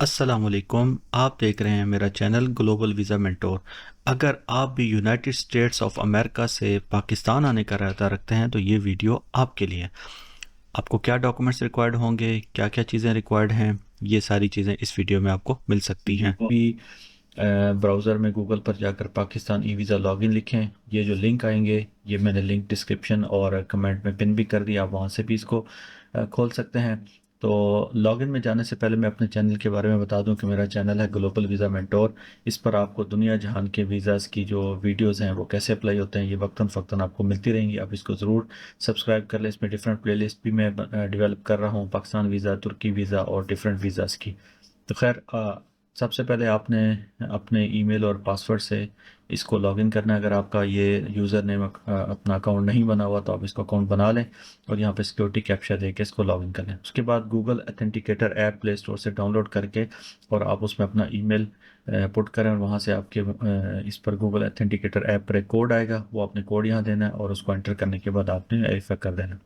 अस्सलामुअलैकुम। आप देख रहे हैं मेरा चैनल ग्लोबल वीज़ा मेंटोर। अगर आप भी यूनाइटेड स्टेट्स ऑफ अमेरिका से पाकिस्तान आने का इरादा रखते हैं तो ये वीडियो आपके लिए है। आपको क्या डॉक्यूमेंट्स रिक्वायर्ड होंगे, क्या क्या चीज़ें रिक्वायर्ड हैं, ये सारी चीज़ें इस वीडियो में आपको मिल सकती हैं। भी ब्राउज़र में गूगल पर जाकर पाकिस्तान ई वीज़ा लॉगिन लिखें। ये जो लिंक आएंगे ये मैंने लिंक डिस्क्रिप्शन और कमेंट में पिन भी कर दिया, आप वहाँ से भी इसको खोल सकते हैं। तो लॉगिन में जाने से पहले मैं अपने चैनल के बारे में बता दूं कि मेरा चैनल है ग्लोबल वीज़ा मेंटोर। इस पर आपको दुनिया जहान के वीज़ाज़ की जो वीडियोस हैं वो कैसे अप्लाई होते हैं ये वक्तन फ़क्तन आपको मिलती रहेंगी। आप इसको ज़रूर सब्सक्राइब कर लें। इसमें डिफरेंट प्लेलिस्ट भी मैं डेवलप कर रहा हूँ, पाकिस्तान वीज़ा, तुर्की वीज़ा और डिफरेंट वीज़ाज़ की। तो खैर सबसे पहले आपने अपने ईमेल और पासवर्ड से इसको लॉगिन करना है। अगर आपका ये यूज़र नेम अपना अकाउंट नहीं बना हुआ तो आप इसको अकाउंट बना लें और यहाँ पे सिक्योरिटी कैप्चा दे के इसको लॉगिन कर लें। उसके बाद Google authenticator app play store से डाउनलोड करके और आप उसमें अपना ईमेल पुट करें और वहाँ से आपके इस पर गूगल ऑथेंटिकेटर ऐप पर एक कोड आएगा, वो आपने कोड यहाँ देना है और उसको एंटर करने के बाद आपने वेरीफाई कर देना।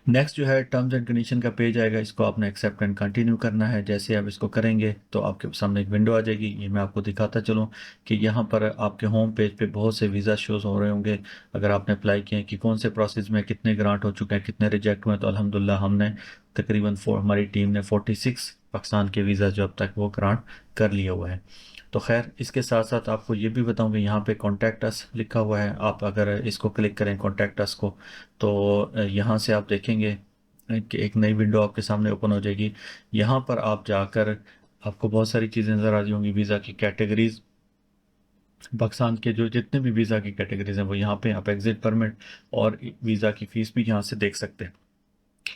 नेक्स्ट जो है टर्म्स एंड कंडीशन का पेज आएगा, इसको आपने एक्सेप्ट एंड कंटिन्यू करना है। जैसे आप इसको करेंगे तो आपके सामने एक विंडो आ जाएगी। ये मैं आपको दिखाता चलूँ कि यहाँ पर आपके होम पेज पे बहुत से वीज़ा शोज हो रहे होंगे। अगर आपने अप्लाई किए हैं कि कौन से प्रोसेस में, कितने ग्रांट हो चुके हैं, कितने रिजेक्ट हुए हैं, तो अल्हम्दुलिल्लाह हमने तकरीबन हमारी टीम ने 46 पाकिस्तान के वीज़ा जो अब तक वो ग्रांट कर लिए हुए हैं। तो खैर इसके साथ साथ आपको ये भी बताऊंगा, यहाँ पे कॉन्टैक्ट अस लिखा हुआ है। आप अगर इसको क्लिक करें कॉन्टैक्ट अस को तो यहाँ से आप देखेंगे कि एक नई विंडो आपके सामने ओपन हो जाएगी। यहाँ पर आप जाकर आपको बहुत सारी चीज़ें नज़र आ रही होंगी। वीज़ा की कैटेगरीज, पाकिस्तान के जो जितने भी वीज़ा की कैटेगरीज हैं वो यहाँ पे आप एग्जिट परमिट और वीज़ा की फ़ीस भी यहाँ से देख सकते हैं।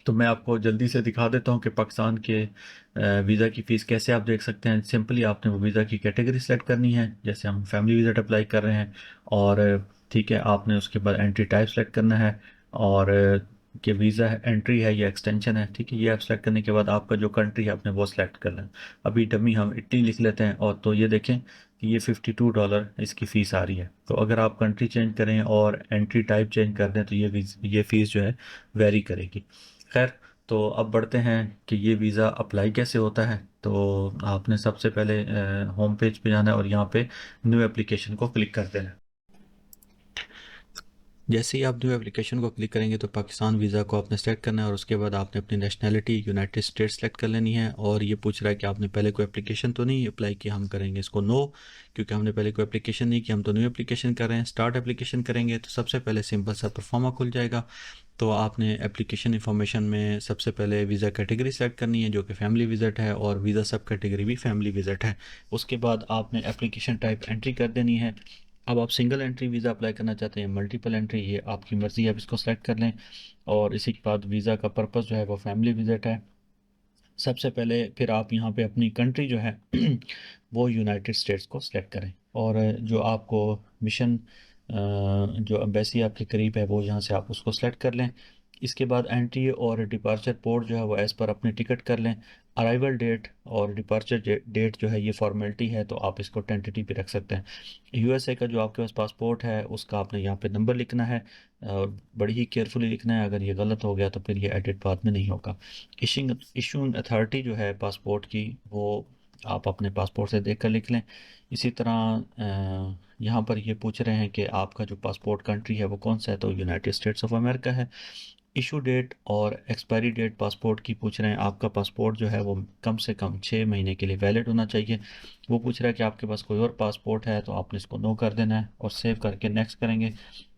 तो मैं आपको जल्दी से दिखा देता हूँ कि पाकिस्तान के वीज़ा की फ़ीस कैसे आप देख सकते हैं। सिंपली आपने वो वीज़ा की कैटेगरी सेलेक्ट करनी है। जैसे हम फैमिली वीज़ा अप्लाई कर रहे हैं और ठीक है, आपने उसके बाद एंट्री टाइप सेलेक्ट करना है और कि वीज़ा एंट्री है या एक्सटेंशन है। ठीक है, ये आप सेलेक्ट करने के बाद आपका जो कंट्री है आपने वो सिलेक्ट करना है। अभी डमी हम इटली लिख लेते हैं और तो ये देखें कि ये $52 इसकी फ़ीस आ रही है। तो अगर आप कंट्री चेंज करें और एंट्री टाइप चेंज कर दें तो ये फ़ीस जो है वेरी करेगी। खैर, तो अब बढ़ते हैं कि ये वीज़ा अप्लाई कैसे होता है। तो आपने सबसे पहले होम पेज पे जाना है और यहाँ पे न्यू एप्लीकेशन को क्लिक कर देना है। जैसे ही आप न्यू एप्लीकेशन को क्लिक करेंगे तो पाकिस्तान वीज़ा को आपने सेलेक्ट करना है और उसके बाद आपने अपनी नेशनैलिटी यूनाइटेड स्टेट्स सेलेक्ट कर लेनी है। और ये पूछ रहा है कि आपने पहले कोई एप्लीकेशन तो नहीं अप्लाई किया। हम करेंगे इसको नो, क्योंकि हमने पहले कोई एप्लीकेशन नहीं किया, हम तो न्यू एप्लीकेशन कर रहे हैं। स्टार्ट एप्लीकेशन करेंगे तो सबसे पहले सिंपल सा परफॉर्मा खुल जाएगा। तो आपने एप्लीकेशन इन्फॉर्मेशन में सबसे पहले वीज़ा कैटेगरी सेलेक्ट करनी है जो कि फैमिली विजिट है और वीज़ा सब कैटेगरी भी फैमिली विजिट है। उसके बाद आपने एप्लीकेशन टाइप एंट्री कर देनी है। अब आप सिंगल एंट्री वीज़ा अप्लाई करना चाहते हैं, मल्टीपल एंट्री, ये आपकी मर्ज़ी है, आप इसको सेलेक्ट कर लें। और इसी के बाद वीज़ा का पर्पस जो है वो फैमिली विजिट है सबसे पहले। फिर आप यहाँ पे अपनी कंट्री जो है वो यूनाइटेड स्टेट्स को सिलेक्ट करें और जो आपको मिशन जो एम्बेसी आपके करीब है वो यहाँ से आप उसको सेलेक्ट कर लें। इसके बाद एंट्री और डिपार्चर पोर्ट जो है वो एज़ पर अपने टिकट कर लें। अराइवल डेट और डिपार्चर डेट जो है ये फॉर्मेलिटी है, तो आप इसको टेंटेटिव भी रख सकते हैं। यूएसए का जो आपके पास पासपोर्ट है उसका आपने यहाँ पे नंबर लिखना है और बड़ी ही केयरफुली लिखना है। अगर ये गलत हो गया तो फिर ये एडिट बाद में नहीं होगा। इशूइंग अथॉरिटी जो है पासपोर्ट की वो आप अपने पासपोर्ट से देख कर लिख लें। इसी तरह यहाँ पर ये पूछ रहे हैं कि आपका जो पासपोर्ट कंट्री है वो कौन सा है, तो यूनाइटेड स्टेट्स ऑफ अमेरिका है। इशू डेट और एक्सपायरी डेट पासपोर्ट की पूछ रहे हैं। आपका पासपोर्ट जो है वो कम से कम 6 महीने के लिए वैलिड होना चाहिए। वो पूछ रहा है कि आपके पास कोई और पासपोर्ट है, तो आपने इसको नो कर देना है और सेव करके नेक्स्ट करेंगे।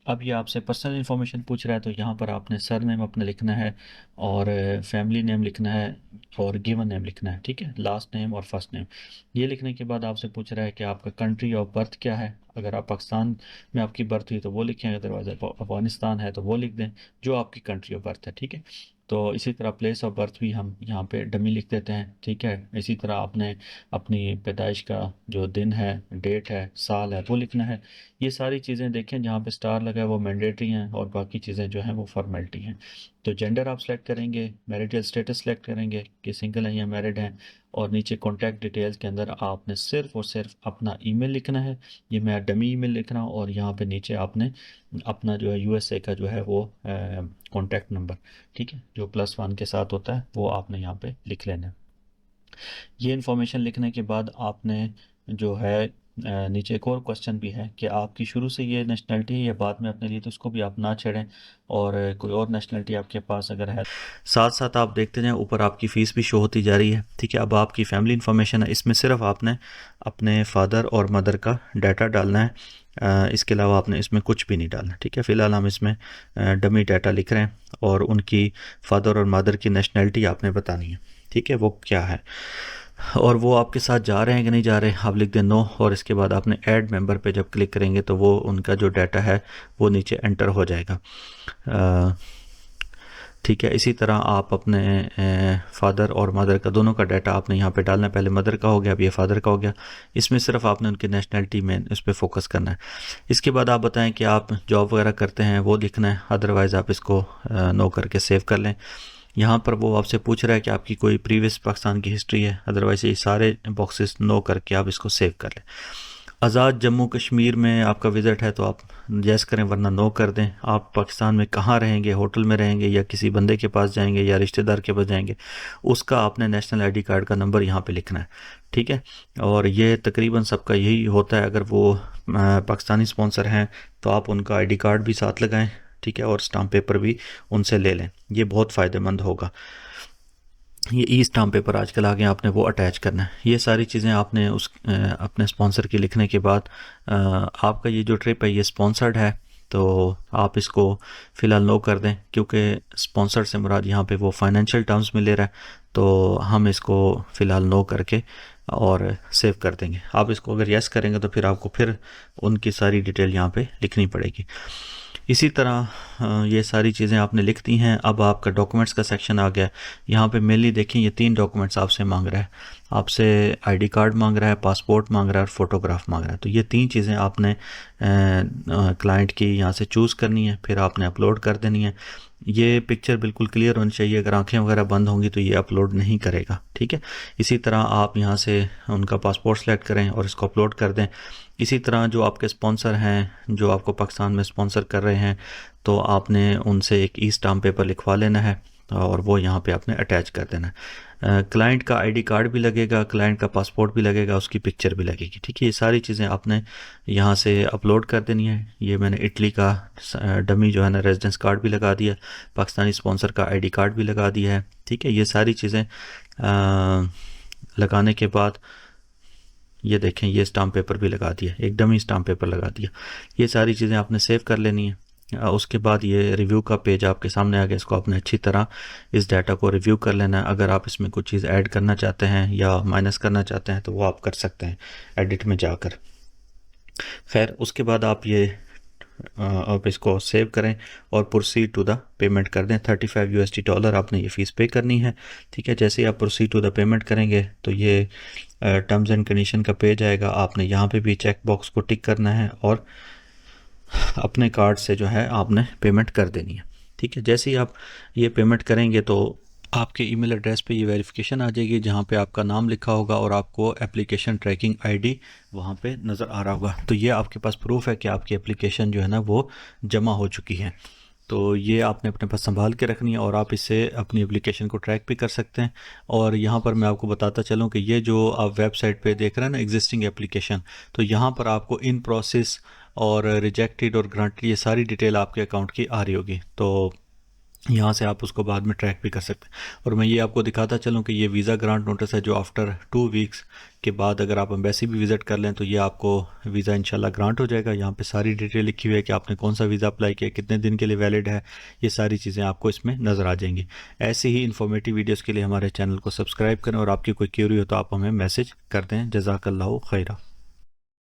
अब ये आपसे पर्सनल इन्फॉर्मेशन पूछ रहा है, तो यहाँ पर आपने सर नेम अपना लिखना है और फैमिली नेम लिखना है और गिवन नेम लिखना है। ठीक है, लास्ट नेम और फर्स्ट नेम। ये लिखने के बाद आपसे पूछ रहा है कि आपका कंट्री ऑफ बर्थ क्या है। अगर आप पाकिस्तान में आपकी बर्थ हुई तो वो लिखें, अदरवाइज अफगानिस्तान है तो वो लिख दें, जो आपकी कंट्री ऑफ बर्थ है। ठीक है, तो इसी तरह प्लेस ऑफ बर्थ भी हम यहाँ पे डमी लिख देते हैं। ठीक है, इसी तरह आपने अपनी पैदाइश का जो दिन है, डेट है, साल है, वो लिखना है। ये सारी चीज़ें देखें जहाँ पे स्टार लगा है वो मैंडेटरी हैं और बाकी चीज़ें जो हैं वो फॉर्मेलिटी हैं। तो जेंडर आप सेलेक्ट करेंगे, मैरिटल स्टेटस सेलेक्ट करेंगे कि सिंगल हैं या मैरिड हैं, और नीचे कॉन्टैक्ट डिटेल्स के अंदर आपने सिर्फ और सिर्फ अपना ईमेल लिखना है। ये मैं डमी ईमेल लिख रहा हूँ और यहाँ पे नीचे आपने अपना जो है यूएसए का जो है वो कॉन्टैक्ट नंबर, ठीक है, जो +1 के साथ होता है, वो आपने यहाँ पे लिख लेना है। ये इन्फॉर्मेशन लिखने के बाद आपने जो है नीचे एक और क्वेश्चन भी है कि आपकी शुरू से ये नेशनलिटी है या बाद में अपने लिए, तो उसको भी आप ना छेड़ें, और कोई और नेशनलिटी आपके पास अगर है साथ साथ आप देखते जाएं, ऊपर आपकी फ़ीस भी शो होती जा रही है। ठीक है, अब आपकी फैमिली इन्फॉर्मेशन है, इसमें सिर्फ आपने अपने फादर और मदर का डाटा डालना है, इसके अलावा आपने इसमें कुछ भी नहीं डालना। ठीक है, फ़िलहाल हम इसमें डमी डाटा लिख रहे हैं और उनकी फादर और मदर की नेशनलिटी आपने बतानी है। ठीक है, वो क्या है और वो आपके साथ जा रहे हैं कि नहीं जा रहे, आप लिख दें नो, और इसके बाद आपने ऐड मेंबर पे जब क्लिक करेंगे तो वो उनका जो डाटा है वो नीचे एंटर हो जाएगा। ठीक है, इसी तरह आप अपने फादर और मदर का दोनों का डाटा आपने यहाँ पे डालना है। पहले मदर का हो गया, अब ये फादर का हो गया। इसमें सिर्फ आपने उनकी नेशनलिटी में उस पर फोकस करना है। इसके बाद आप बताएं कि आप जॉब वगैरह करते हैं, वो लिखना है, अदरवाइज़ आप इसको नो करके सेव कर लें। यहाँ पर वो आपसे पूछ रहा है कि आपकी कोई प्रीवियस पाकिस्तान की हिस्ट्री है, अदरवाइज़ ये सारे बॉक्सेस नो करके आप इसको सेव कर लें। आज़ाद जम्मू कश्मीर में आपका विज़िट है तो आप यस करें, वरना नो कर दें। आप पाकिस्तान में कहाँ रहेंगे, होटल में रहेंगे या किसी बंदे के पास जाएंगे या रिश्तेदार के पास जाएंगे, उसका आपने नेशनल आईडी कार्ड का नंबर यहाँ पे लिखना है। ठीक है, और ये तकरीबन सबका यही होता है। अगर वो पाकिस्तानी स्पॉन्सर हैं तो आप उनका आईडी कार्ड भी साथ लगाएं। ठीक है, और स्टाम्प पेपर भी उनसे ले लें, ये बहुत फ़ायदेमंद होगा। ये ई स्टाम्प पेपर आजकल आ गए, आपने वो अटैच करना है। ये सारी चीज़ें आपने उस अपने स्पॉन्सर की लिखने के बाद आपका ये जो ट्रिप है ये स्पॉन्सर्ड है तो आप इसको फ़िलहाल नो कर दें, क्योंकि स्पॉन्सर्ड से मुराद यहाँ पे वो फाइनेंशियल टर्म्स में ले रहा है, तो हम इसको फ़िलहाल नो करके और सेव कर देंगे। आप इसको अगर यस करेंगे तो फिर आपको फिर उनकी सारी डिटेल यहाँ पे लिखनी पड़ेगी। इसी तरह ये सारी चीज़ें आपने लिख दी हैं। अब आपका डॉक्यूमेंट्स का सेक्शन आ गया। यहाँ पे मेनली देखें, ये 3 डॉक्यूमेंट्स आपसे मांग रहा है। आपसे आईडी कार्ड मांग रहा है, पासपोर्ट मांग रहा है और फ़ोटोग्राफ मांग रहा है। तो ये 3 चीज़ें आपने क्लाइंट की यहाँ से चूज़ करनी है, फिर आपने अपलोड कर देनी है। ये पिक्चर बिल्कुल क्लियर होनी चाहिए, अगर आंखें वगैरह बंद होंगी तो ये अपलोड नहीं करेगा। ठीक है, इसी तरह आप यहाँ से उनका पासपोर्ट सेलेक्ट करें और इसको अपलोड कर दें। इसी तरह जो आपके स्पॉन्सर हैं, जो आपको पाकिस्तान में स्पॉन्सर कर रहे हैं, तो आपने उनसे एक ई स्टाम्प पेपर लिखवा लेना है और वो यहाँ पे आपने अटैच कर देना है। क्लाइंट का आईडी कार्ड भी लगेगा, क्लाइंट का पासपोर्ट भी लगेगा, उसकी पिक्चर भी लगेगी। ठीक है, ये सारी चीज़ें आपने यहाँ से अपलोड कर देनी है। ये मैंने इटली का डमी जो है ना रेजिडेंस कार्ड भी लगा दिया, पाकिस्तानी स्पॉन्सर का आईडी कार्ड भी लगा दिया है। ठीक है, ये सारी चीज़ें लगाने के बाद ये देखें, ये स्टाम्प पेपर भी लगा दिया, एक डमी स्टाम्प पेपर लगा दिया। ये सारी चीज़ें आपने सेव कर लेनी है। उसके बाद ये रिव्यू का पेज आपके सामने आ गया, इसको आपने अच्छी तरह इस डाटा को रिव्यू कर लेना है। अगर आप इसमें कुछ चीज़ ऐड करना चाहते हैं या माइनस करना चाहते हैं तो वो आप कर सकते हैं एडिट में जाकर। खैर, उसके बाद आप ये आप इसको सेव करें और प्रोसीड टू द पेमेंट कर दें। $35 आपने ये फ़ीस पे करनी है। ठीक है, जैसे ही आप प्रोसीड टू द पेमेंट करेंगे तो ये टर्म्स एंड कंडीशन का पेज आएगा। आपने यहाँ पे भी चेक बॉक्स को टिक करना है और अपने कार्ड से जो है आपने पेमेंट कर देनी है। ठीक है, जैसे ही आप ये पेमेंट करेंगे तो आपके ईमेल एड्रेस पे ये वेरिफिकेशन आ जाएगी, जहाँ पे आपका नाम लिखा होगा और आपको एप्लीकेशन ट्रैकिंग आईडी वहाँ पे नज़र आ रहा होगा। तो ये आपके पास प्रूफ है कि आपकी एप्लीकेशन जो है ना वो जमा हो चुकी है। तो ये आपने अपने पास संभाल के रखनी है और आप इससे अपनी एप्लीकेशन को ट्रैक भी कर सकते हैं। और यहाँ पर मैं आपको बताता चलूँ कि ये जो आप वेबसाइट पे देख रहे हैं ना एग्जिस्टिंग एप्लीकेशन, तो यहाँ पर आपको इन प्रोसेस और रिजेक्टेड और ग्रांटेड ये सारी डिटेल आपके अकाउंट की आ रही होगी, तो यहाँ से आप उसको बाद में ट्रैक भी कर सकते हैं। और मैं ये आपको दिखाता चलूँ कि ये वीज़ा ग्रांट नोटिस है जो आफ्टर 2 वीक्स के बाद अगर आप एम्बेसी भी विज़िट कर लें तो ये आपको वीज़ा इंशाल्लाह ग्रांट हो जाएगा। यहाँ पे सारी डिटेल लिखी हुई है कि आपने कौन सा वीज़ा अप्लाई किया, कितने दिन के लिए वैलिड है, ये सारी चीज़ें आपको इसमें नज़र आ जाएंगी। ऐसे ही इन्फॉर्मेटिव वीडियोज़ के लिए हमारे चैनल को सब्सक्राइब करें और आपकी कोई क्यूरी हो तो आप हमें मैसेज कर दें। जज़ाकल्लाहु खैरा।